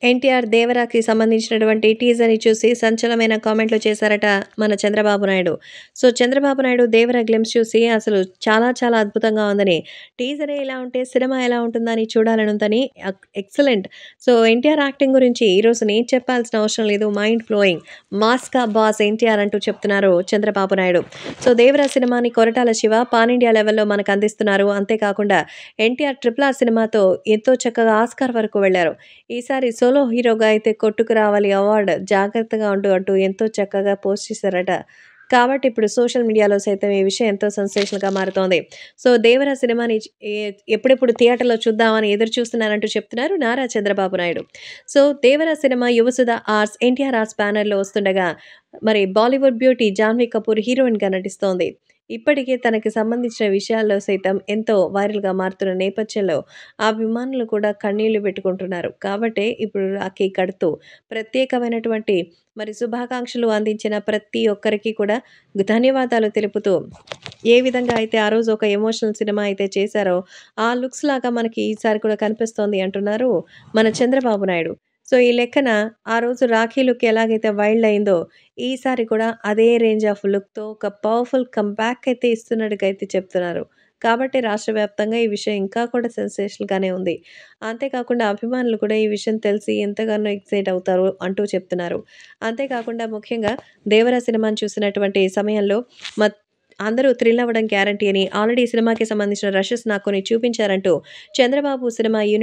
ఎన్టీఆర్ 'దేవరా'కి సంబంధించినటువంటి టీజర్‌ని చూసి సంచలనమైన కామెంట్లు చేశారట మన చంద్రబాబు నాయుడు. సో, చంద్రబాబు నాయుడు 'దేవర' గ్లింప్స్ చూసి అసలు చాలా చాలా అద్భుతంగా ఉందని, టీజరే ఇలా ఉంటే సినిమా ఎలా ఉంటుందని చూడాలనుందని ఎక్సలెంట్. సో, ఎన్టీఆర్ యాక్టింగ్ గురించి ఈరోజు నేను చెప్పాల్సిన అవసరం లేదు. Mind blowing. మాస్‌కా బాస్ ఎన్టీఆర్ అంటూ చెప్తున్నారు చంద్రబాబు నాయుడు. సో, 'దేవర' సినిమాని కొరటాల శివ పాన్ ఇండియా లెవెల్‌లో మనకు అందిస్తున్నారు. అంతేకాకుండా ఎన్టీఆర్ 'ట్రిపుల్ ఆర్' సినిమాతో ఎంతో చక్కగా ఆస్కార్ వరకు వెళ్లారు. ఈసారి సోలో హీరోగా అయితే కొట్టుకు రావాలి అవార్డ్ జాగ్రత్తగా ఉండు అంటూ ఎంతో చక్కగా పోస్ట్ చేశారట. కాబట్టి ఇప్పుడు సోషల్ మీడియాలో సైతం ఈ విషయం ఎంతో సెన్సేషనల్‌గా మారుతోంది. సో, 'దేవర' సినిమాని ఎప్పుడెప్పుడు థియేటర్‌లో చూద్దామని ఎదురు చూస్తున్నానంటూ చెప్తున్నారు Nara Chandrababu Naidu. So, 'Devara' cinema Yuvasudha arts, NTR arts బ్యానర్‌లో వస్తుండగా మరి బాలీవుడ్ బ్యూటీ జాహ్నవి కపూర్ హీరోయిన్‌గా నటిస్తోంది. ఇప్పటికే తనకి సంబంధించిన విషయాల్లో సైతం ఎంతో వైరల్‌గా మారుతున్న నేపథ్యంలో అభిమానులు కూడా కన్నీళ్లు పెట్టుకుంటున్నారు. కాబట్టే ఇప్పుడు రాఖీ కడుతూ ప్రత్యేకమైనటువంటి మరి శుభాకాంక్షలు అందించిన ప్రతి ఒక్కరికి కూడా ధన్యవాదాలు తెలుపుతూ ఏ విధంగా అయితే ఆ రోజు ఒక ఎమోషనల్ సినిమా అయితే చేశారో, ఆ లుక్స్ లాగా మనకి ఈసారి కూడా కనిపిస్తోంది అంటున్నారు మన చంద్రబాబు నాయుడు. సో, ఈ లెక్కన ఆ రోజు రాఖీ లుక్ ఎలాగైతే వైల్డ్ అయిందో, ఈసారి కూడా అదే రేంజ్ ఆఫ్ లుక్‌తో ఒక పవర్‌ఫుల్ కమ్‌బ్యాక్ అయితే ఇస్తున్నట్టుగా అయితే చెప్తున్నారు. కాబట్టి రాష్ట్ర వ్యాప్తంగా ఈ విషయం ఇంకా కూడా సెన్సేషనల్‌గానే ఉంది. అంతేకాకుండా అభిమానులు కూడా ఈ విషయం తెలిసి ఎంతగానో ఎక్సైట్ అవుతారు అంటూ చెప్తున్నారు. అంతేకాకుండా ముఖ్యంగా 'దేవర' సినిమాని చూసినటువంటి సమయంలో అందరూ థ్రిల్ అవ్వడం గ్యారంటీ అని ఆల్రెడీ ఈ సినిమాకి సంబంధించిన రషెస్ నాకు కొన్ని చూపించారంటూ చంద్రబాబు సినిమా యూనిట్